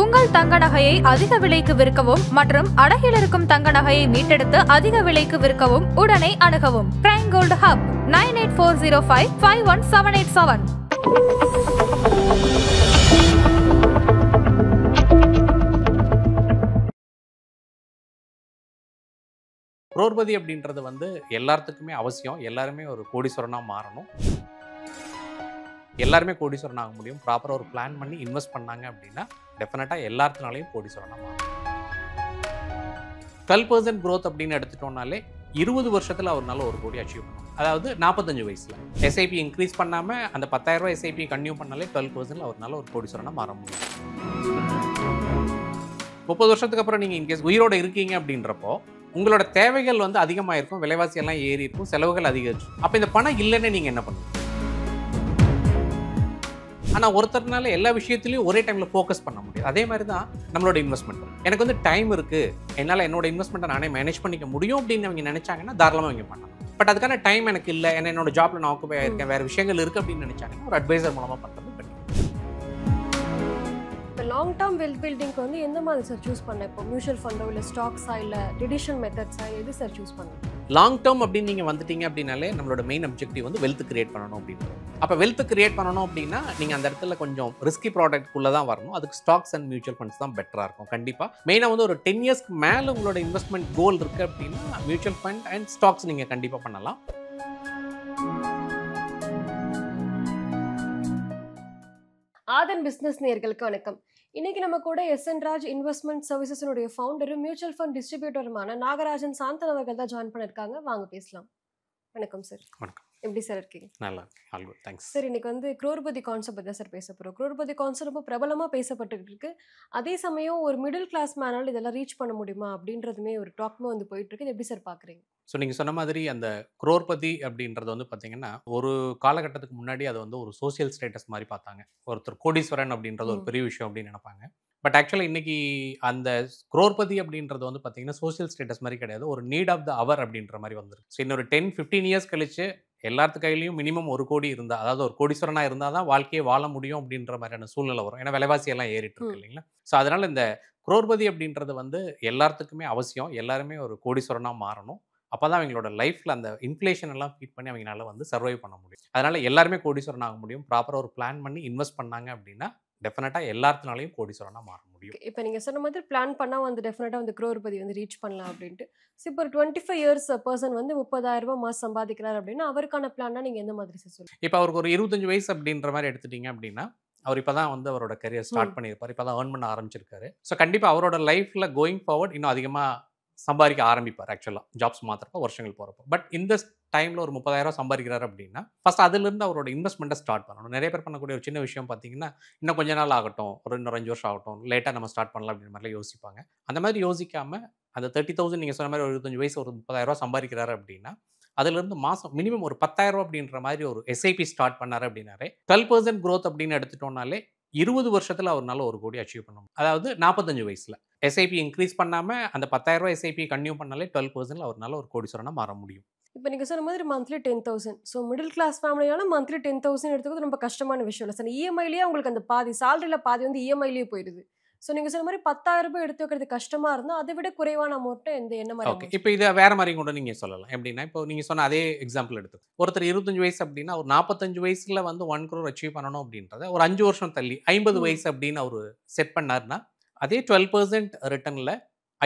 உங்கள் தங்க நகையை அதிக விலைக்கு விற்கவும் மற்றும் அடகில் இருக்கும் தங்க நகையை மீட்டெடுத்து அதிக விலைக்கு விற்கவும் உடனே அணுகவும். Prime gold hub 9840551787. குரோர்பதி அப்படின்றது வந்து எல்லாத்துக்குமே அவசியம். எல்லாருமே ஒரு கோடீஸ்வரனாக மாறணும். எல்லாருமே கோடீஸ்வரன் ஆக முடியும். ப்ராப்பராக ஒரு பிளான் பண்ணி இன்வெஸ்ட் பண்ணாங்க அப்படின்னா டெஃபினட்டாக எல்லாத்தினாலையும் கோடீஸ்வரனாக மாறும். 12% க்ரோத் அப்படின்னு எடுத்துட்டோம்னாலே 20 வருஷத்தில் அவர்னால 1 கோடி அச்சீவ் பண்ணும். அதாவது 45 வயசில் எஸ்ஐபி இன்க்ரீஸ் பண்ணாமல் அந்த 10,000 எஸ்ஐபி கன்டினியூ பண்ணாலே 12% அவர்னால 1 கோடீஸ்வரனாக மாற முடியும். 30 வருஷத்துக்கு அப்புறம் நீங்கள் இன்கேஸ் உயிரோடு இருக்கீங்க அப்படின்றப்போ உங்களோட தேவைகள் வந்து அதிகமாக இருக்கும், விலைவாசி எல்லாம் ஏறி இருக்கும், செலவுகள் அதிகரிச்சு. அப்போ இந்த பணம் இல்லைன்னு நீங்கள் என்ன பண்ணுவீங்க? ஆனால் ஒருத்தர்னால எல்லா விஷயத்துலையும் ஒரே டைமில் ஃபோக்கஸ் பண்ண முடியாது. அதே மாதிரி தான் நம்மளோட இன்வெஸ்ட்மெண்ட். எனக்கு வந்து டைம் இருக்குது, என்னால் என்னோட இன்வெஸ்ட்மெண்ட்டை நானே மேனேஜ் பண்ணிக்க முடியும் அப்படின்னு அவங்க நினைச்சாங்கன்னா தாராளமாக அவங்க பண்ணலாம். பட் அதுக்கான டைம் எனக்கு இல்லை, என்னோட ஜாப்ல நான் ஆக்குபை ஆயிருக்கேன், வேறு விஷயங்கள் இருக்குது அப்படின்னு நினைச்சாங்கன்னா ஒரு அட்வைசர் மூலமாக பண்ணுறது பெட்டர். லாங் டேர்ம் வெல்த் பில்டிங்க்கு வந்து எந்த மாதிரி சார் சூஸ் பண்ண? இப்போ மியூச்சுவல் ஃபண்டோ இல்லை ஸ்டாக்ஸா இல்லை ட்ரெடிஷனல் மெத்தட்ஸா, எது சார் சூஸ் பண்ண? லாங் டேர்ம் அப்படின்னு நீங்கள் வந்துட்டீங்க அப்படின்னாலே நம்மளோட மெயின் அப்ஜெக்டிவ் வந்து வெல்த் கிரியேட் பண்ணணும் அப்படின்னு. அப்போ வெல்த் கிரியேட் பண்ணணும் அப்படின்னா நீங்கள் அந்த இடத்துல கொஞ்சம் ரிஸ்கி ப்ராடக்ட்குள்ளே தான் வரணும். அதுக்கு ஸ்டாக்ஸ் அண்ட் மியூச்சுவல் ஃபண்ட்ஸ் தான் பெட்டராக இருக்கும். கண்டிப்பாக மெயினாக வந்து ஒரு 10 இயர்ஸ்க்கு மேலே உங்களோட இன்வெஸ்ட்மெண்ட் கோல் இருக்குது அப்படின்னா மியூச்சுவல் ஃபண்ட் அண்ட் ஸ்டாக்ஸ் நீங்கள் கண்டிப்பாக பண்ணலாம். ஆதன் பிஸ்னஸ் நேயர்களுக்கு வணக்கம். இன்னைக்கு நம்ம கூட எஸ்என் ராஜ் இன்வெஸ்ட்மெண்ட் சர்வீசஸினுடைய ஃபவுண்டரும் மியூச்சுவல் ஃபண்ட் டிஸ்ட்ரிபியூட்டருமான நாகராஜன் சாந்தன் அவர்கள் தான் ஜாயின் பண்ணிருக்காங்க. வாங்க பேசலாம். வணக்கம் சார். வணக்கம். எப்படி சார் இருக்கீங்க? நல்லா இருக்கு. All good, thanks. சார், இன்னைக்கு வந்து குரோர்பதி கான்செப்ட் தான் சார் பேச போகிறோம். குரோர்பதி கான்செப்ட் ரொம்ப பிரபலமாக பேசப்பட்டுக்கிட்டு இருக்கு. அதே சமயம் ஒரு மிடில் கிளாஸ் மேனால் இதெல்லாம் ரீச் பண்ண முடியுமா அப்படின்றதுமே ஒரு டாக்மே வந்து போயிட்டு இருக்கு. எப்படி சார் பார்க்குறீங்க? ஸோ நீங்கள் சொன்ன மாதிரி அந்த குரோர்பதி அப்படின்றது வந்து பார்த்தீங்கன்னா ஒரு காலகட்டத்துக்கு முன்னாடி அதை வந்து ஒரு சோசியல் ஸ்டேட்டஸ் மாதிரி பார்த்தாங்க. ஒருத்தர் கோடீஸ்வரன் அப்படின்றது ஒரு பெரிய விஷயம் அப்படின்னு நினைப்பாங்க. பட் ஆக்சுவலாக இன்னைக்கு அந்த குரோர்பதி அப்படின்றது வந்து பார்த்தீங்கன்னா சோசியல் ஸ்டேட்டஸ் மாதிரி கிடையாது, ஒரு நீட் ஆஃப் த அவர் அப்படின்ற மாதிரி வந்துருக்கு. ஸோ இன்னொரு 10-15 இயர்ஸ் கழிச்சு எல்லாத்து கையிலையும் மினிமம் 1 கோடி இருந்தால், அதாவது ஒரு கோடீஸ்வரனாக இருந்தால் தான் வாழ்க்கையை வாழ முடியும் அப்படின்ற மாதிரியான சூழ்நிலை வரும். ஏன்னா விலைவாசி எல்லாம் ஏறிட்டு இருக்கு இல்லைங்களா? ஸோ அதனால் இந்த குரோர்பதி அப்படின்றது வந்து எல்லாத்துக்குமே அவசியம். எல்லாருமே ஒரு கோடீஸ்வரனாக மாறணும். அப்போ தான் அவங்களோட லைஃப்பில் அந்த இன்ஃப்ளேஷன் எல்லாம் ஃபீட் பண்ணி அவங்களால வந்து சர்வைவ் பண்ண முடியும். அதனால் எல்லாருமே கோடீஸ்வரன் ஆக முடியும். ப்ராப்பராக ஒரு பிளான் பண்ணி இன்வெஸ்ட் பண்ணாங்க அப்படின்னா டெஃபினட்டாக எல்லாத்தினாலையும் கோடீஸ்வரனாக மாற முடியும். இப்போ நீங்கள் சொன்ன மாதிரி பிளான் பண்ணால் வந்து டெஃபினட்டாக வந்து குரோர்பதி வந்து ரீச் பண்ணலாம் அப்படின்ட்டு. ஸோ இப்போ ஒரு 25 இயர்ஸ் பர்சன் வந்து 30,000 ரூபாய் மாதம் சம்பாதிக்கிறார் அப்படின்னா அவருக்கான பிளான்னா நீங்கள் எந்த மாதிரி சார் சொல்லுங்கள்? இப்போ அவருக்கு ஒரு 25 வயசு அப்படின்ற மாதிரி எடுத்துட்டீங்க அப்படின்னா அவர் இப்போ தான் வந்து அவரோட கரியர் ஸ்டார்ட் பண்ணியிருப்பார், இப்போ தான் ஏர்ன் பண்ண ஆரம்பிச்சிருக்காரு. ஸோ கண்டிப்பாக அவரோட லைஃப்பில் கோயிங் ஃபார்வர்ட் இன்னும் அதிகமாக சம்பாதிக்க ஆரம்பிப்பார். ஆக்சுவலாக ஜாப்ஸ் மாத்திரப்போ வருஷங்கள் போகிறப்போ. பட் இந்த டைமில் ஒரு 30,000 சம்பாதிக்கிறார் அப்படின்னா ஃபஸ்ட் அதுலேருந்து அவரோட இன்வெஸ்ட்மெண்ட்டை ஸ்டார்ட் பண்ணணும். நிறைய பேர் பண்ணக்கூடிய ஒரு சின்ன விஷயம் பார்த்தீங்கன்னா இன்னும் கொஞ்ச நாள் ஆகட்டும், இன்னொரு 5 வருஷம் ஆகட்டும், லேட்டாக நம்ம ஸ்டார்ட் பண்ணலாம் அப்படின்ற மாதிரிலாம் யோசிப்பாங்க. அந்த மாதிரி யோசிக்காமல் அந்த 30,000 நீங்கள் சொன்ன மாதிரி ஒரு 25 வயசு ஒரு 30,000 சம்பாதிக்கிறாரு அப்படின்னா அதுலேருந்து மாதம் மினிமம் ஒரு 10,000 அப்படின்ற மாதிரி ஒரு எஸ்ஐபி ஸ்டார்ட் பண்ணார் அப்படின்னாலே 12% க்ரோத் அப்படின்னு எடுத்துட்டோம்னாலே 20 வருஷத்தில் அவர்னால 1 கோடி அச்சீவ் பண்ண முடியும். அதாவது 45 வயசில் எஸ்ஐபி இன்க்ரீஸ் பண்ணாமல் அந்த 10,000 எஸ்ஐபி கன்டினியூ பண்ணாலே 12% அவர்னால 1 கோடீஸ்வரனாக மாற முடியும். இப்போ நீங்கள் சொன்ன மாதிரி மந்த்லி 10,000. ஸோ மிடில் கிளாஸ் ஃபேமிலியால மந்த்லி 10,000 எடுத்துக்கிறது ரொம்ப கஷ்டமான விஷயம் இல்லை சார். இஎம்ஐலேயே உங்களுக்கு அந்த பாதி சாலரியில் பாதி வந்து இஎம்ஐலேயே போயிடுது. ஸோ நீங்கள் சொன்ன மாதிரி 10,000 ரூபாய் எடுத்து வைக்கிறது கஷ்டமாக இருந்தால் அதை விட குறைவான அமௌண்ட்டை என்ன மாதிரி? ஓகே, இப்போ இதை வேறு மாதிரி கூட நீங்கள் சொல்லலாம். எப்படின்னா இப்போ நீங்கள் சொன்ன அதே எக்ஸாம்பிள் எடுத்து ஒருத்தர் 25 வயசு அப்படின்னா ஒரு 45 வயசில் வந்து 1 crore அச்சீவ் பண்ணணும் அப்படின்றத ஒரு 5 வருஷம் தள்ளி 50 வயசு அப்படின்னு அவர் செட் பண்ணார்னா அதே 12% ரிட்டர்னில்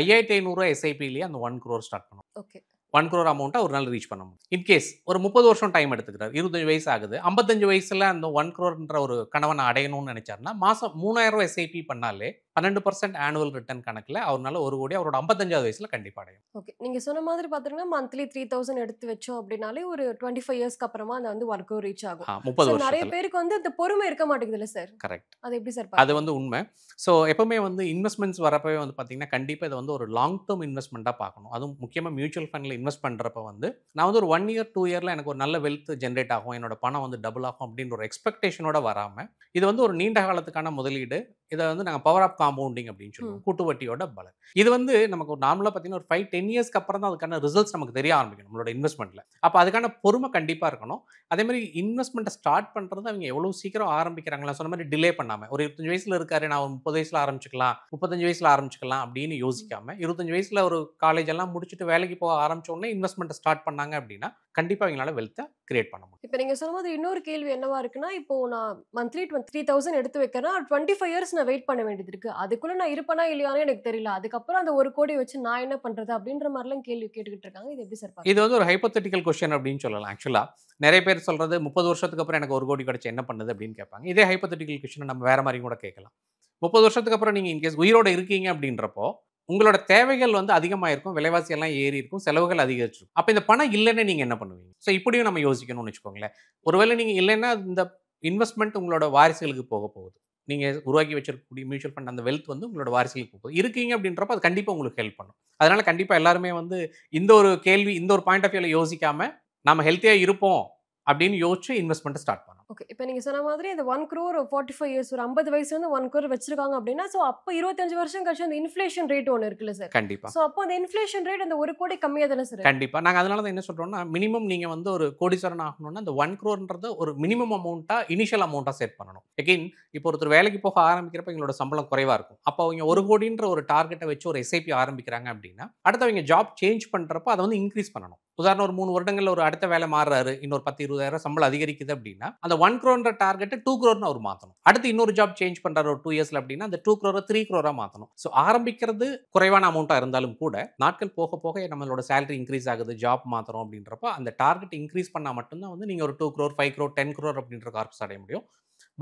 5,500 எஸ்ஐபிலேயே அந்த 1 crore ஸ்டார்ட் பண்ணும். ஓகே, 1 crore அமௌண்ட்டை ஒரு நாள் ரீச் பண்ண முடியும். இன்கேஸ் ஒரு 30 வருஷம் டைம் எடுத்துக்கிறார், 25 வயசு ஆகுது, 55 வயசில் அந்த 1 crore ஒரு கனவனை அடையணும்னு நினைச்சாருன்னா மாதம் 3,000 எஸ்ஐபி பண்ணாலே 12% ஆனுவல் ரிட்டர்ன் கணக்கில் அவரால் 1 கோடி அவரோட 55வது வயசில் கண்டிப்பாக அடையும். ஓகே, நீங்கள் சொன்ன மாதிரி பார்த்தீங்கன்னா மந்த்லி 3,000 எடுத்து வச்சோம் அப்படின்னாலே ஒரு 25 இயர்ஸ்க்கு அப்புறமா அந்த வந்து 1 crore ரீச் ஆகும். 30 வருஷம். நிறைய பேருக்கு வந்து அந்த பொறுமை இருக்க மாட்டேங்குது இல்லை சார்? கரெக்ட், அது எப்படி சார்? அது வந்து உண்மை. ஸோ எப்பவுமே வந்து இன்வெஸ்ட்மெண்ட்ஸ் வரப்பவே வந்து பார்த்தீங்கன்னா கண்டிப்பாக இதை வந்து ஒரு லாங் டேர்ம் இன்வெஸ்ட்மெண்ட்டாக பார்க்கணும். அதுவும் முக்கியமாக மியூச்சுவல் ஃபண்டில் இன்வெஸ்ட் பண்ணுறப்ப வந்து நான் வந்து ஒரு 1 year 2 yearல எனக்கு ஒரு நல்ல வெல்த் ஜென்ரேட் ஆகும், என்னோட பணம் வந்து டபுள் ஆகும் அப்படின்ற ஒரு எக்ஸ்பெக்டேஷனோட வராமல் இது வந்து ஒரு நீண்ட காலத்துக்கான முதலீடு, இதை வந்து நாங்கள் பவர் ஆஃப் காம்பவுண்டிங் அப்படின்னு சொல்லுவோம், கூட்டு வட்டியோட பலன். இது வந்து நமக்கு ஒரு நார்மலாக பார்த்தீங்கன்னா ஒரு 5-10 இயர்ஸ்க்கு அப்புறம் தான் அதுக்கான ரிசல்ட்ஸ் நமக்கு தெரிய ஆரம்பிக்கும் நம்மளோட இன்வெஸ்ட்மெண்ட்டில். அப்போ அதுக்கான பொறுமை கண்டிப்பாக இருக்கணும். அதே மாதிரி இன்வெஸ்ட்மெண்ட்டை ஸ்டார்ட் பண்ணுறது அவங்க எவ்வளோ சீக்கிரம் ஆரம்பிக்கிறாங்களா, சொன்ன மாதிரி டிலே பண்ணாமல், ஒரு 25 வயசில் இருக்காரு, நான் ஒரு 30 வயசில் ஆரம்பிச்சுக்கலாம், 35 வயசில் ஆரம்பிச்சுக்கலாம் அப்படின்னு யோசிக்காமல் 25 வயசில் ஒரு காலேஜ் எல்லாம் முடிச்சுட்டு வேலைக்கு போக ஆரம்பிச்ச உடனே இன்வெஸ்ட்மெண்ட்டை ஸ்டார்ட் பண்ணாங்க அப்படின்னா கண்டிப்பாக அவங்களால வெல்த்தை கிரியேட் பண்ண முடியும். இப்போ நீங்கள் சொல்லும்போது இன்னொரு கேள்வி என்னவா இருக்குன்னா, இப்போ நான் மந்த்லி 3,000 எடுத்து வைக்கிறேன்னா 25 இயர்ஸ் நான் வெயிட் பண்ண வேண்டியது இருக்கு, அதுக்குள்ள நான் இருப்பேனா இல்லையானே எனக்கு தெரியல, அதுக்கப்புறம் அந்த 1 கோடி வச்சு நான் என்ன பண்றது அப்படின்ற மாதிரிலாம் கேள்வி கேட்டுக்கிட்டு இருக்காங்க. இது எப்படி சார்? இது வந்து ஒரு ஹைப்போதெட்டிக்கல் கொஸ்டின் அப்படின்னு சொல்லலாம். ஆக்சுவலாக நிறைய பேர் சொல்றது 30 வருஷத்துக்கு அப்புறம் எனக்கு 1 கோடி கிடைச்சு என்ன பண்ணுது அப்படின்னு கேட்பாங்க. இதே ஹைப்போதெட்டிக்கல் கொஸ்டின் நம்ம வேற மாதிரி கூட கேட்கலாம். 30 வருஷத்துக்கு அப்புறம் நீங்கள் இன்கேஸ் உயிரோட இருக்கீங்க அப்படின்றப்போ உங்களோட தேவைகள் வந்து அதிகமாக இருக்கும், விலைவாசி எல்லாம் ஏறி இருக்கும், செலவுகள் அதிகரிச்சிருக்கும். அப்போ இந்த பணம் இல்லைன்னா நீங்கள் என்ன பண்ணுவீங்க? ஸோ இப்படியும் நம்ம யோசிக்கணும்னு வச்சுக்கோங்களேன். ஒருவேளை நீங்கள் இல்லைன்னா இந்த இன்வெஸ்ட்மெண்ட் உங்களோட வாரிசுகளுக்கு போக போகுது. நீங்கள் உருவாக்கி வச்சிருக்கக்கூடிய மியூச்சுவல் ஃபண்ட் அந்த வெல்த் வந்து உங்களோட வாரிசுகளுக்கு போகுது. இருக்கீங்க அப்படின்றப்ப அது கண்டிப்பாக உங்களுக்கு ஹெல்ப் பண்ணும். அதனால கண்டிப்பாக எல்லாருமே வந்து இந்த ஒரு கேள்வி, இந்த ஒரு பாயிண்ட் ஆஃப் வியூவில் யோசிக்காம நம்ம ஹெல்த்தியாக இருப்போம் அப்படின்னு யோசிச்சு இன்வெஸ்ட்மெண்ட்டை ஸ்டார்ட் பண்ணணும். ஓகே, இப்போ நீங்கள் சொன்ன மாதிரி அந்த 1 crore 45 இயர்ஸ் ஒரு 50 வயசுல இருந்து 1 crore வச்சிருக்காங்க அப்படின்னா, ஸோ அப்போ 25 வருஷம் கழிச்சு அந்த இன்ஃப்ளேஷன் ரேட் ஒன்று இருக்குல்ல சார்? கண்டிப்பாக. ஸோ அப்போ அந்த இன்ஃப்ளேஷன் ரேட் அந்த 1 கோடி கம்மியாக தானே சார்? கண்டிப்பாக. நாங்கள் அதனால தான் என்ன சொல்கிறோம்னா, மினிமம் நீங்கள் வந்து ஒரு கோடீஸ்வரன் ஆகணும்னா அந்த 1 crore ஒரு மினிமம் அமௌண்ட்டாக இனிஷியல் அமௌண்ட்டாக செட் பண்ணணும். எகெயின் இப்போ ஒருத்தர் வேலைக்கு போக ஆரம்பிக்கிறப்ப எங்களோட சம்பளம் குறைவாக இருக்கும். அப்போ அவங்க 1 கோடின்ற ஒரு டார்கெட்டை வச்சு ஒரு எஸ்ஐபி ஆரம்பிக்கிறாங்க அப்படின்னா அடுத்து அவங்க ஜாப் சேஞ்ச் பண்ணுறப்போ அதை வந்து இன்க்ரீஸ் பண்ணணும். உதாரணம் ஒரு 3 வருடங்களில் ஒரு அடுத்த வேலை மாறுறாரு, இன்னொரு 10-20,000 சம்பளம் அதிகரிக்குது அப்படின்னா அந்த 1 crore டார்கெட்டை 2 crore அவர் மாற்றணும். அடுத்து இன்னொரு ஜாப் சேஞ்ச் பண்ணுறாரு ஒரு 2 இயர்ஸில் அப்படின்னா அந்த 2 crore 3 crore மாற்றணும். ஸோ ஆரம்பிக்கிறது குறைவான அமௌண்ட்டாக இருந்தாலும் கூட நாட்கள் போக போக நம்மளோட சேலரி இன்க்ரீஸ் ஆகுது, ஜாப் மாற்றுறோம் அப்படின்றப்ப அந்த டார்கெட் இன்க்ரீஸ் பண்ணால் மட்டும்தான் வந்து நீங்கள் ஒரு 2 crore 5 crore 10 crore அப்படின்ற கார்ப்ஸ் அடைய முடியும்.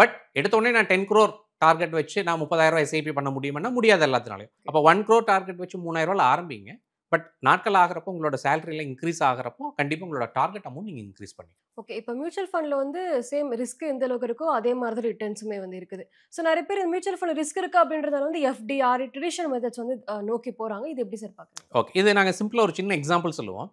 பட் எடுத்தோடனே நான் 10 crore டார்கெட் வச்சு நான் 30,000 எஸ்ஐபி பண்ண முடியும்னா முடியாது எல்லாத்தினாலையும். அப்போ 1 crore டார்கெட் வச்சு 3,000 ஆரம்பிங்க. பட் நாட்கள் ஆகிறப்போ உங்களோட சேலரியில் இன்க்ரீஸ் ஆகிறப்போ கண்டிப்பாக உங்களோட டார்கெட் அமௌண்ட் நீங்கள் இன்க்ரீஸ் பண்ணி. ஓகே, இப்போ மியூச்சுவல் ஃபண்டில் வந்து சேம் ரிஸ்க் எந்த அளவுக்கு இருக்கோ அதே மாதிரி தான் ரிட்டர்ன்ஸுமே வந்து இருக்குது. ஸோ நிறைய பேர் இந்த மியூச்சுவல் ஃபண்ட் ரிஸ்க் இருக்கா அப்படின்றதால வந்து எஃப்டி ஆர் ட்ரெடிஷனல் மெத்தட்ஸ் வந்து நோக்கி போகிறாங்க. இது எப்படி சார் பார்க்குறீங்க? ஓகே, இது நாங்கள் சிம்பிளாக ஒரு சின்ன எக்ஸாம்பிள் சொல்லுவோம்.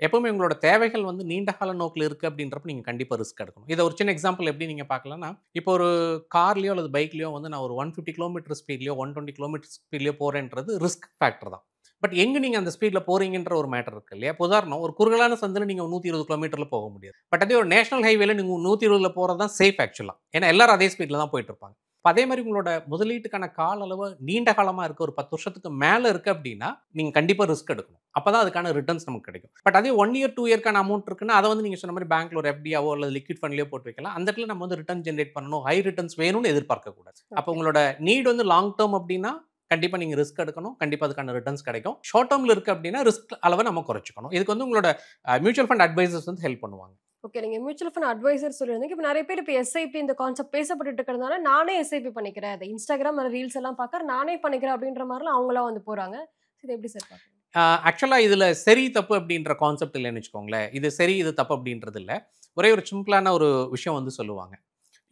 எப்பவுமே உங்களோட தேவைகள் வந்து நீண்ட கால நோக்கில் இருக்குது அப்படின்றப்ப நீங்கள் கண்டிப்பாக ரிஸ்க் எடுக்கணும். இதை ஒரு சின்ன எக்ஸாம்பிள் எப்படி நீங்கள் பார்க்கலாம்னா, இப்போ ஒரு கார்லையோ அல்லது பைக்லையோ வந்து நான் ஒரு 150 கிலோமீட்டர் ஸ்பீட்லையோ 120 கிலோமீட்டர் ஸ்பீட்லையோ போகிறேன்றது ரிஸ்க் ஃபேக்டர் தான். பட் எங்கே நீங்கள் அந்த ஸ்பீடில் போகிறீங்கன்ற ஒரு மேட்டர் இருக்குது இல்லையா? உதாரணம் ஒரு குறுகலான சந்தில் நீங்கள் 120 கிலோமீட்டரில் போக முடியாது. பட் அதே ஒரு நேஷனல் ஹைவேல நீங்கள் 120 போகிறது தான் சேஃப் ஆக்சுவலாக. ஏன்னா எல்லாரும் அதே ஸ்பீடில் தான் போயிட்டு இருப்பாங்க. அதே மாதிரி உங்களோட முதலீட்டுக்கான கால அளவு நீண்ட காலமாக இருக்குது, ஒரு 10 வருஷத்துக்கு மேலே இருக்குது அப்படின்னா நீங்கள் கண்டிப்பாக ரிஸ்க் எடுக்கணும். அப்போ தான் அதுக்கான ரிட்டர்ன்ஸ் நமக்கு கிடைக்கும். பட் அதே 1 year 2 yearக்கான அமௌண்ட் இருக்குன்னா அதை வந்து நீங்கள் சொன்ன மாதிரி பேங்க்ல ஒரு எஃப்டியாவோ அல்லது லிக்விட் ஃபண்ட்லேயோ போட்டு வைக்கலாம். அந்த இடத்துல நம்ம வந்து ரிட்டர்ன் ஜென்ரேட் பண்ணணும், ஹை ரிட்டர்ன்ஸ் வேணும்னு எதிர்பார்க்கக்கூடாது. அப்போ உங்களோட நீட் வந்து லாங் டேர்ம் அப்படின்னா கண்டிப்பாக நீங்கள் ரிஸ்க் எடுக்கணும், கண்டிப்பாக அதுக்கான ரிட்டர்ன்ஸ் கிடைக்கும். ஷார்ட் டேர்மில் இருக்குது அப்படின்னா ரிஸ்க் அளவை நம்ம குறைச்சிக்கணும். இதுக்கு வந்து உங்களோட மியூச்சுவல் ஃபண்ட் அட்வைசர்ஸ் வந்து ஹெல்ப் பண்ணுவாங்க. ஓகே, நீங்கள் மியூச்சுவல் ஃபண்ட் அட்வைசர் சொல்லியிருந்தீங்க. இப்போ நிறைய பேர் இப்போ எஸ்ஐபி இந்த கான்செப்ட் பேசப்பட்டு இருக்கிறதுனால நானே எஸ்ஐபி பண்ணிக்கிறேன், அதை இன்ஸ்டாகிராம் ரீல்ஸ் எல்லாம் பார்க்குறேன், நானே பண்ணிக்கிறேன் அப்படின்ற மாதிரிலாம் அவங்களாம் வந்து போகிறாங்க. இது எப்படி சார் பார்க்குறீங்க? ஆக்சுவலாக இதில் சரி தப்பு அப்படின்ற கான்செப்ட் இல்லைன்னு வச்சுக்கோங்களேன். இது சரி இது தப்பு அப்படின்றது இல்லை. ஒரே ஒரு சிம்பிளான ஒரு விஷயம் வந்து சொல்லுவாங்க,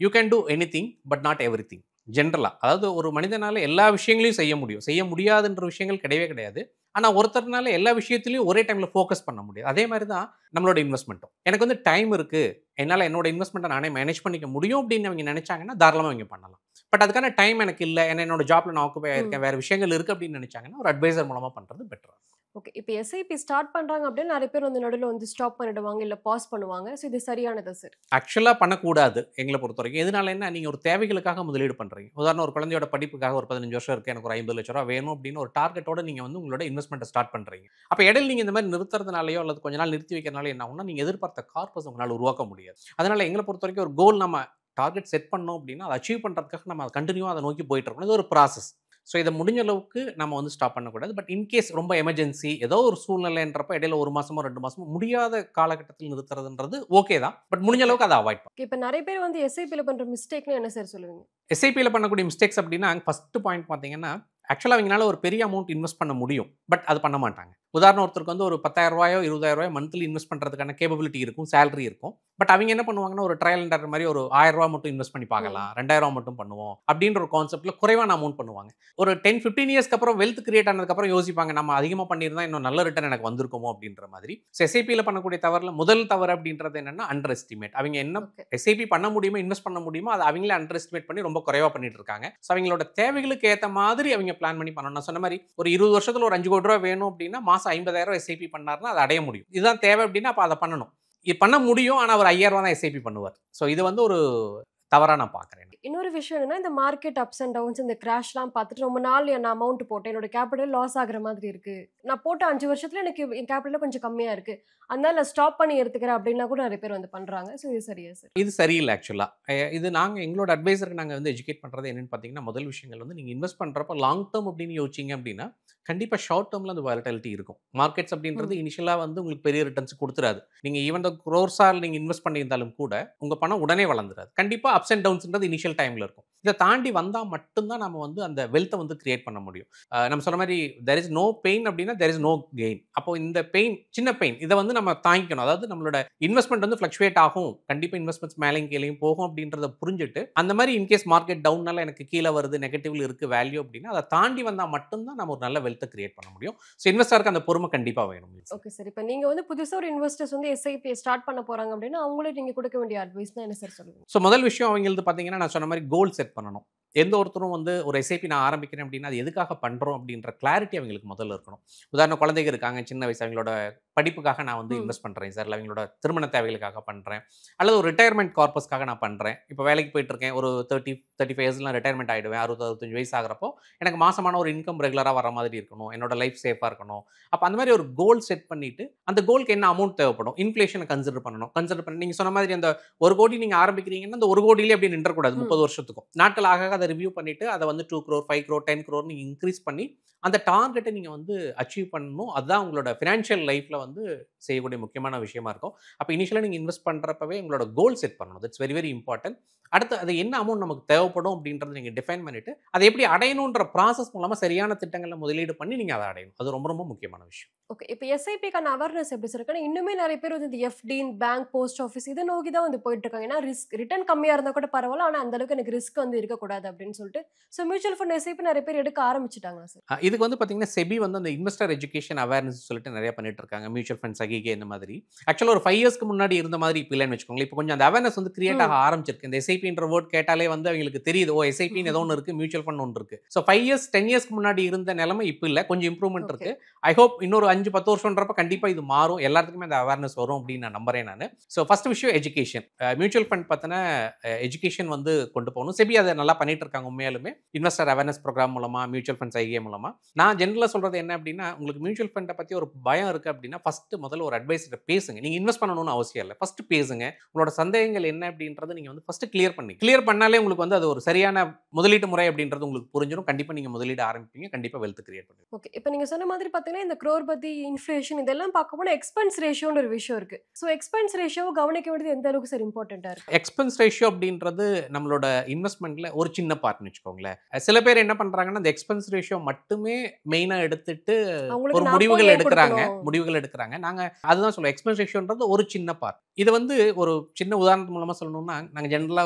you can do anything but not everything. ஜென்ரலாக அதாவது ஒரு மனிதனால எல்லா விஷயங்களையும் செய்ய முடியும், செய்ய முடியாதுன்ற விஷயங்கள் கிடையவே கிடையாது. ஆனால் ஒருத்தர்னால எல்லா விஷயத்துலையும் ஒரே டைமில் ஃபோக்கஸ் பண்ண முடியாது. அதே மாதிரி தான் நம்மளோட இன்வெஸ்ட்மெண்ட்டும். எனக்கு வந்து டைம் இருக்குது, என்னால் என்னோட இன்வெஸ்ட்மெண்ட்டை நானே மேனேஜ் பண்ணிக்க முடியும் அப்படின்னு அவங்க நினைச்சாங்கன்னா தாராளமாக அவங்க பண்ணலாம். பட் அதுக்கான டைம் எனக்கு இல்லை, ஏன்னா என்னோட ஜாப்ல நான் ஆக்குபை ஆயிருக்கேன், வேறு விஷயங்கள் இருக்குது அப்படின்னு நினைச்சாங்கன்னா ஒரு அட்வைசர் மூலமாக பண்ணுறது பெட்டர். ஓகே, இப்போ எஸ்ஐபி ஸ்டார்ட் பண்ணுறாங்க அப்படின்னு நிறைய பேர் வந்து நடுவில் வந்து ஸ்டாப் பண்ணிடுவாங்க, இல்லை பாஸ் பண்ணுவாங்க. ஸோ இது சரியானதா சார்? ஆக்சுவலாக பண்ணக்கூடாது எங்களை பொறுத்த வரைக்கும். எதனால என்ன, நீங்கள் ஒரு தேவைகளுக்காக முதலீடு பண்ணுறீங்க. உதாரணம் ஒரு குழந்தையோட படிப்புக்காக ஒரு 15 வருஷம் இருக்குது, எனக்கு ஒரு 50 லட்ச ரூபா வேணும் அப்படின்னு ஒரு டார்கெட்டோட நீங்கள் வந்து உங்களோட இன்வெஸ்ட்மெண்ட்டை ஸ்டார்ட் பண்ணுறீங்க. அப்போ இடையில நீங்கள் இந்த மாதிரி நிறுத்துறதுனாலையோ அல்லது கொஞ்ச நாள் நிறுத்தி வைக்கிறனால என்ன ஆகும்னா நீங்கள் எதிர்பார்த்த கார்பஸ் உங்களால் உருவாக்க முடியாது. அதனால் எங்களை பொறுத்த வரைக்கும் ஒரு கோல் நம்ம டார்கெட் செட் பண்ணோம் அப்படின்னா அதை அச்சீவ் பண்ணுறதுக்காக நம்ம அதை கண்டினியூவாக அதை நோக்கி போயிட்டு இருக்கணும். இது ஒரு ப்ராசஸ். ஸோ இதை முடிஞ்ச அளவுக்கு நம்ம வந்து ஸ்டாப் பண்ணக்கூடாது. பட் இன்கேஸ் ரொம்ப எமர்ஜென்சி ஏதோ ஒரு சூழ்நிலைன்றப்ப இடையில 1 மாதமோ 2 மாதமோ முடியாத காலகட்டத்தில் நிறுத்துறதுன்றது ஓகே தான். பட் முடிஞ்ச அளவுக்கு அதை அவாய்ட் பண்ணணும். இப்போ நிறைய பேர் வந்து எஸ்ஐபியில் பண்ணுற மிஸ்டேக்னு என்ன சார் சொல்லுவீங்க? எஸ்ஐபியில் பண்ணக்கூடிய மிஸ்டேக்ஸ் அப்படின்னா ஃபர்ஸ்ட் பாயிண்ட் பார்த்தீங்கன்னா, ஆக்சுவலாக அவங்களால ஒரு பெரிய அமௌண்ட் இன்வெஸ்ட் பண்ண முடியும், பட் அது பண்ண மாட்டாங்க. உதாரணம் ஒருத்தருக்கு வந்து ஒரு 10,000 ரூபாயோ 20,000 ரூபாயோ மந்த்லி இன்வெஸ்ட் பண்ணுறதுக்கான கேப்பபிலிட்டி இருக்கும், சேலரி இருக்கும். பட் அவங்க என்ன பண்ணுவாங்கன்னா ஒரு ட்ரையல் அண்ட் எரர் மாதிரி ஒரு 1000 ரூபா மட்டும் இன்வெஸ்ட் பண்ணி பார்க்கலாம், 2000 ரூபா மட்டும் பண்ணுவோம் அப்படின்ற ஒரு கான்செப்ட்ல குறைவான அமௌண்ட் பண்ணுவாங்க. ஒரு 10-15 இயர்ஸ்க்கு அப்புறம் வெல்த் கிரியேட் ஆனதுக்கப்புறம் யோசிப்பாங்க, நம்ம அதிகமாக பண்ணியிருந்தா இன்னும் நல்ல ரிட்டர்ன் எனக்கு வந்திருக்குமோ அப்படின்ற மாதிரி. எஸ்ஐபியில் பண்ணக்கூடிய தவறுல முதல் தவறு அப்படின்றது என்னன்னா அண்டர் எஸ்டிமேட். அவங்க என்ன எஸ்ஐபி பண்ண முடியுமோ, இன்வெஸ்ட் பண்ண முடியுமோ, அதை அவங்களே அண்டர் எஸ்டிமேட் பண்ணி ரொம்ப குறைவா பண்ணிட்டு இருக்காங்க. ஸோ அவங்களோட தேவைகளுக்கு ஏற்ற மாதிரி அவங்க பிளான் பண்ணி பண்ணணும். நான் சொன்ன மாதிரி ஒரு 20 வருஷத்துல ஒரு 5 கோடி ரூபா வேணும் அப்படின்னா மாசம் 50,000 எஸ்ஐபி பண்ணாருன்னா அதை அடைய முடியும். இதுதான் தேவை அப்படின்னா அப்போ அதை பண்ணணும். இது பண்ண முடியும், ஆனால் அவர் 5000 ரூபா தான் எஸ்ஐபி பண்ணுவார். ஸோ இது வந்து ஒரு தவறா நான் பார்க்குறேன். இன்னொரு விஷயம் என்னன்னா, இந்த மார்க்கெட் அப்ஸ் அண்ட் டவுன்ஸ், இந்த கிராஷ்லாம் பார்த்துட்டு ரொம்ப நாள் நான் அமௌண்ட் போட்டேன், என்னோட கேபிட்டல் லாஸ் ஆகுற மாதிரி இருக்கு, நான் போட்ட 5 வருஷத்துல எனக்கு என் கேபிட்டல் கொஞ்சம் கம்மியா இருக்கு, அதனால நான் ஸ்டாப் பண்ணி எடுத்துக்கிறேன் அப்படின்னா கூட நிறைய பேர் வந்து பண்றாங்க. ஸோ இது சரியா சார்? இது சரியில்லை ஆக்சுவலா. இது நாங்கள் எங்களோட அட்வைசருக்கு நாங்கள் வந்து எஜுகேட் பண்ணுறது என்னன்னு பார்த்தீங்கன்னா, முதல் விஷயங்கள் வந்து நீங்கள் இன்வெஸ்ட் பண்ணுறப்ப லாங் டேர்ம் அப்படின்னு யோசிச்சிங்க அப்படின்னா கண்டிப்பாக ஷார்ட் டேர்மில் அந்த வாலட்டிலிட்டி இருக்கும். மார்க்கெட்ஸ் அப்படின்றது இனிஷியலாக வந்து உங்களுக்கு பெரிய ரிட்டர்ன்ஸ் கொடுத்துறாது. நீங்கள் ஈவன் க்ரோர்ஸால் நீங்கள் இன்வெஸ்ட் பண்ணியிருந்தாலும் கூட உங்கள் பணம் உடனே வளர்ந்துடாது. கண்டிப்பாக அப்ஸ் அண்ட் டவுன்ஸ்ன்றது இனிஷியல் டைமில் இருக்கும். இதை தாண்டி வந்தால் மட்டும்தான் நம்ம வந்து அந்த வெல்த்தை வந்து கிரியேட் பண்ண முடியும். நம்ம சொன்ன மாதிரி தெர் இஸ் நோ பெயின் அப்படின்னா தெர் இஸ் நோ கெயின். அப்போ இந்த பெயின் சின்ன பெயின் இதை வந்து நம்ம தாங்கிக்கணும். அதாவது நம்மளோட இன்வெஸ்ட்மெண்ட் வந்து ஃப்ளக்சுவேட் ஆகும், கண்டிப்பாக இன்வெஸ்ட்மெண்ட்ஸ் மேலேயும் கீழேயும் போகும் அப்படின்றத புரிஞ்சுட்டு அந்த மாதிரி இன்கேஸ் மார்க்கெட் டவுன்னால எனக்கு கீழே வருது, நெகட்டிவ்ல இருக்கு வேல்யூ அப்படின்னா அதை தாண்டி வந்தால் மட்டும்தான் நம்ம ஒரு நல்ல வெல்த்தை கிரியேட் பண்ண முடியும். ஸோ இன்வெஸ்டருக்கு அந்த பொறுமை கண்டிப்பாக வேணும். ஓகே சார், இப்போ நீங்கள் வந்து புதுசாக ஒரு இன்வெஸ்டர்ஸ் வந்து எஸ்ஐபி ஸ்டார்ட் பண்ண போகிறாங்க அப்படின்னா அவங்களே நீங்கள் கொடுக்க வேண்டிய அட்வைஸ்னா என்ன சார் சொல்லுங்கள்? ஸோ முதல் விஷயம் அவங்களுக்கு பார்த்தீங்கன்னா நான் சொன்ன மாதிரி கோல் செட் பண்ணணும். எந்த ஒருத்தரும் வந்து ஒரு எஸ்ஐபி நான் ஆரம்பிக்கிறேன் அப்படின்னா அது எதுக்காக பண்ணுறோம் அப்படின்ற கிளாரிட்டி அவங்களுக்கு முதல்ல இருக்கணும். உதாரணம் குழந்தைங்க இருக்காங்க, சின்ன வயசு அவங்களோட படிப்புக்காக நான் வந்து இன்வெஸ்ட் பண்ணுறேன் சார், இல்லை அவங்களோட திருமண தேவைகளுக்காக பண்ணுறேன், அல்லது ஒரு ரிட்டையர்மெண்ட் கார்பஸ்க்காக நான் பண்ணுறேன். இப்போ வேலைக்கு போயிட்டு இருக்கேன், ஒரு 35 இயர்ஸ்லாம் ரிட்டையர்மெண்ட் ஆகிடுவேன், 65 வயசு ஆகிறப்போ எனக்கு மாசமான ஒரு இன்கம் ரெகுலராக வர மாதிரி இருக்கணும், என்னோட லைஃப் சேஃபாக இருக்கணும். அப்போ அந்த மாதிரி ஒரு கோல் செட் பண்ணிட்டு அந்த கோலுக்கு என்ன அமௌண்ட் தேவைப்படும் இன்ஃப்ளேஷனை கன்சிடர் பண்ணி நீங்கள் சொன்ன மாதிரி அந்த 1 கோடி நீங்கள் ஆரம்பிக்கிறீங்கன்னா அந்த 1 கோடியிலே அப்படி நின்றக்கூடாது. 30 வருஷத்துக்கும் நாட்கள் ஆக அதை ரிவ்யூ பண்ணிட்டு அதை வந்து 2 crore 5 crore 10 crore நீங்கள் இன்க்ரீஸ் பண்ணி அந்த டார்கெட்டை நீங்கள் வந்து அச்சீவ் பண்ணணும். அதுதான் உங்களோட ஃபினான்ஷியல் லைஃப்பில் வந்து செய்யக்கூடிய முக்கியமான விஷயமா இருக்கும். அப்போ இனிஷியலாக நீங்கள் இன்வெஸ்ட் பண்ணுறப்பவே உங்களோட கோல் செட் பண்ணணும். That's very very important. அடுத்து அது என்ன அமௌண்ட் நமக்கு தேவைப்படும் அப்படின்றத நீங்கள் டிஃபைன் பண்ணிவிட்டு அதை எப்படி அடையணுன்ற ப்ராசஸ் மூலமாக சரியான திட்டங்களில் முதலீடு பண்ணி நீங்கள் அதை அடையணும். அது ரொம்ப ரொம்ப முக்கியமான விஷயம். ஓகே, இப்போ எஸ்ஐபிக்கான அவேர்னஸ் எப்படி சார் இருக்கு? இன்னுமே நிறைய பேர் வந்து இந்த எஃப்டி, பேங்க், போஸ்ட் ஆஃபீஸ் இதை நோக்கி தான் வந்து போயிட்டு இருக்காங்க. ஏன்னா ரிட்டர்ன் கம்மியாக இருந்தால் கூட பரவாயில்ல, ஆனால் அந்த அளவுக்கு எனக்கு ரிஸ்க் வந்து இருக்கக்கூடாது அப்படின்னு சொல்லிட்டு ஸோ மியூச்சுவல் ஃபண்ட் எஸ்ஐபி நிறைய பேர் எடுக்க ஆரம்பிச்சிட்டாங்க சார். இதுக்கு வந்து பார்த்தீங்கன்னா செபி வந்து அந்த இன்வெஸ்டர் எஜுகேஷன் அவேர்னஸ் சொல்லிட்டு நிறைய பண்ணிட்டு இருக்காங்க. மியூச்சுவல் ஃபண்ட் சகிகே இந்த மாதிரி ஆக்சுவலாக ஒரு 5 இயர்ஸ்க்கு முன்னாடி இருந்த மாதிரி இப்போ இல்லைன்னு வச்சுக்கோங்களேன். இப்போ கொஞ்சம் அந்த அவேர்னஸ் வந்து கிரியேட் ஆக ஆரம்பிச்சிருக்கு. இந்த எஸ்ஐபின்ற வேர்ட் கேட்டாலே வந்து அவங்களுக்கு தெரியுது, ஓ எஸ்ஐபின்னு ஏதோ ஒன்று இருக்குது, மியூச்சுவல் ஃபண்ட் ஒன்று இருக்குது. ஸோ 5 இயர்ஸ் 10 இயர்ஸ்க்கு முன்னாடி இருந்த நிலைமை இப்போ இல்லை, கொஞ்சம் இம்ப்ரூவ்மெண்ட் இருக்குது. ஐ ஹோப் இன்னொரு 5-10 வருஷம்ன்றப்ப கண்டிப்பாக இது மாறும், எல்லாத்துக்குமே அந்த அவேர்னஸ் வரும் அப்படின்னு நான் நம்புறேன் நான். ஸோ ஃபர்ஸ்ட் விஷயம் எஜுகேஷன். மியூச்சுவல் ஃபண்ட் பார்த்தினா எஜுகேஷன் வந்து கொண்டு போகணும். செபி அதை நல்லா பண்ணிட்டு இருக்காங்க உண்மையாலுமே. இன்வெஸ்டர் அவேர்னஸ் ப்ரோக்ராம் மூலமாக, மியூச்சுவல் ஃபண்ட் சைகே மூலமாக. நான் ஜென்ரலாக சொல்கிறது என்ன அப்படின்னா, உங்களுக்கு மியூச்சுவல் ஃபண்டை பற்றி ஒரு பயம் இருக்குது அப்படின்னா முதல்ல ஒரு அட்வைஸரை பேசுங்க. நீங்கள் இன்வெஸ்ட் பண்ணணும்னு அவசியம் இல்லை, ஃபர்ஸ்ட் பேசுங்க. உங்களோட சந்தேகங்கள் என்ன அப்படின்றத நீங்கள் வந்து ஃபர்ஸ்ட் கிளியர் பண்ணாலே உங்களுக்கு வந்து அது ஒரு சரியான முதலீட்டு முறை அப்படின்றது உங்களுக்கு புரிஞ்சிடும். கண்டிப்பாக நீங்கள் முதலீடு ஆரம்பிப்பீங்க, கண்டிப்பாக வெல்த் கிரியேட் பண்ணுவீங்க. ஓகே, இப்போ நீங்கள் சொன்ன மாதிரி பார்த்தீங்கன்னா இந்த க்ரோர்பதி, இன்ஃப்ளேஷன் இதெல்லாம் பார்க்க போனால் எக்ஸ்பென்ஸ் ரேஷியோன்னு ஒரு விஷயம் இருக்கு. ஸோ எக்ஸ்பென்ஸ் ரேஷியோவை கவனிக்க வேண்டியது எந்த அளவுக்கு சார் இம்பார்ட்டண்ட்டாக இருக்கு? எக்ஸ்பென்ஸ் ரேஷியோ அப்படின்றது நம்மளோட இன்வெஸ்ட்மெண்ட்ல ஒரு சின்ன பார்ட்னு வச்சுக்கோங்களேன். சில பேர் என்ன பண்றாங்கன்னா அந்த எக்ஸ்பென்ஸ் ரேஷியோ மட்டுமே மெயினா எடுத்துட்டு ஒரு முடிவுகள் எடுக்கிறாங்க. நாங்க அதுதான் சொல்லுவோம், எக்ஸ்பென்ஸ் ரேஷியோன்றது ஒரு சின்ன பார்ட். இது வந்து ஒரு சின்ன உதாரணத்து மூலமா சொல்லணும்னா, நாங்க ஜென்ரலா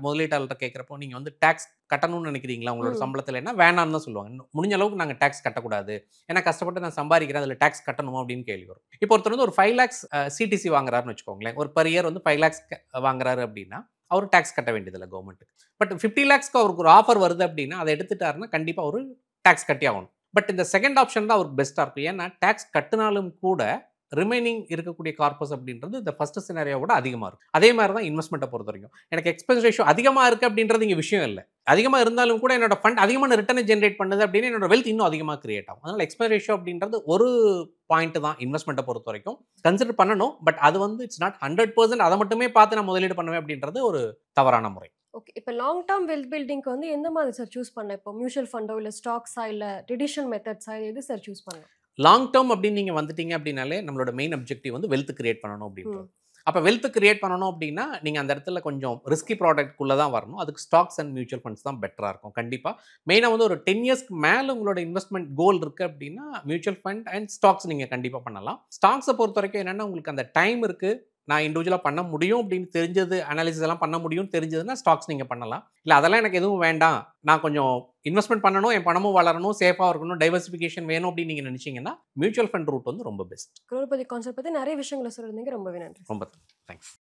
முதலீட்டாளர்கிட்ட கேட்கிறப்போ நீங்க வந்து டாக்ஸ் கட்டணும்னு நினைக்கிறீங்களா உங்களோட சம்பளத்தில்? என்ன வேணான்னு தான் சொல்லுவாங்க. முடிஞ்ச அளவுக்கு நாங்கள் டேக்ஸ் கட்டக்கூடாது, ஏன்னா கஷ்டப்பட்டு நான் சம்பாதிக்கிறேன், அதில் டேக்ஸ் கட்டணும் அப்படின்னு கேள்வி வரும். இப்போ ஒருத்தர் வந்து ஒரு 5 lakhs சிடிசி வாங்குறாருன்னு வச்சுக்கோங்களேன். ஒரு பர் இயர் வந்து 5 lakhs வாங்குறாரு அப்படின்னா அவர் டேக்ஸ் கட்ட வேண்டியதில்லை கவர்மெண்ட்டுக்கு. பட் 50 lakhsக்கு அவருக்கு ஒரு ஆஃபர் வருது அப்படின்னா அதை எடுத்துட்டாருன்னா கண்டிப்பாக ஒரு டேக்ஸ் கட்டி ஆகணும். பட் இந்த செகண்ட் ஆப்ஷன் தான் அவருக்கு பெஸ்ட்டாக இருக்கும். ஏன்னா டேக்ஸ் கட்டினாலும் கூட ரிமைனிங் இருக்கக்கூடிய கார்பஸ் அப்படின்றது இந்த ஃபர்ஸ்ட் சினாரியோவோட அதிகமாக இருக்கும். அதே மாதிரி தான் இன்வெஸ்ட்மெண்ட்டை பொறுத்த வரைக்கும். எனக்கு எக்ஸ்பென்ஸ் ரேஷியோ அதிகமாக இருக்குது அப்படின்றது இங்கே விஷயம் இல்லை. அதிகமாக இருந்தாலும் கூட என்னோட ஃபண்ட் அதிகமான ரிட்டர்னை ஜென்ரேட் பண்ணுது அப்படின்னு என்னோட வெல்த் இன்னும் அதிகமாக கிரியேட் ஆகும். அதனால் எக்ஸ்பென்ஸ் ரேஷியோ அப்படின்றது ஒரு பாயிண்ட் தான் இன்வெஸ்ட்மெண்ட்டை பொறுத்த வரைக்கும் கன்சிடர் பண்ணணும். பட் அது வந்து இட்ஸ் நாட் 100% அதை மட்டுமே பார்த்து நான் முதலீடு பண்ணுவேன் அப்படின்றது ஒரு தவறான முறை. ஓகே, இப்போ லாங் டேர்ம் வெல்த் பில்டிங்க்கு வந்து எந்த மாதிரி சார் சூஸ் பண்ண? இப்போ மியூச்சுவல் ஃபண்டோ இல்லை ஸ்டாக்ஸா இல்லை ட்ரெடிஷனல் மெத்தட்ஸா, எது சார் சூஸ் பண்ணலாம்? லாங் டேர்ம் அப்படின்னு நீங்கள் வந்துட்டீங்க அப்படின்னாலே நம்மளோட மெயின் அப்ஜெக்டிவ் வந்து வெல்த் கிரியேட் பண்ணணும் அப்படின்றது. அப்போ வெல்த் கிரியேட் பண்ணணும் அப்படின்னா நீங்கள் அந்த இடத்துல கொஞ்சம் ரிஸ்கி ப்ராடக்ட்குள்ளே தான் வரணும். அதுக்கு ஸ்டாக்ஸ் அண்ட் மியூச்சுவல் ஃபண்ட்ஸ் தான் பெட்டராக இருக்கும். கண்டிப்பாக மெயினாக வந்து ஒரு 10 இயர்ஸ்க்கு மேலே உங்களோட இன்வெஸ்ட்மெண்ட் கோல் இருக்குது அப்படின்னா மியூச்சுவல் ஃபண்ட் அண்ட் ஸ்டாக்ஸ் நீங்கள் கண்டிப்பாக பண்ணலாம். ஸ்டாக்ஸை பொறுத்த வரைக்கும் என்னென்னா உங்களுக்கு அந்த டைம் இருக்குது, நான் இண்டிவிஜுவலாக பண்ண முடியும் அப்படின்னு தெரிஞ்சது, அனாலிசிஸ் எல்லாம் பண்ண முடியும்னு தெரிஞ்சதுன்னா ஸ்டாக்ஸ் நீங்கள் பண்ணலாம். இல்லை அதெல்லாம் எனக்கு எதுவும் வேண்டாம், நான் கொஞ்சம் இன்வெஸ்ட்மெண்ட் பண்ணணும், என் பணமும் வளரணும், சேஃபாக இருக்கணும், டைவர்சிஃபிகேஷன் வேணும் அப்படின்னு நீங்கள் நினச்சிங்கன்னா மியூச்சுவல் ஃபண்ட் ரூட் வந்து ரொம்ப பெஸ்ட். குரோர்பதி கான்செப்ட் பற்றி நிறைய விஷயங்களை சொல்லியிருந்தீங்க. ரொம்பவே நன்றி. ரொம்ப தேங்க்ஸ்.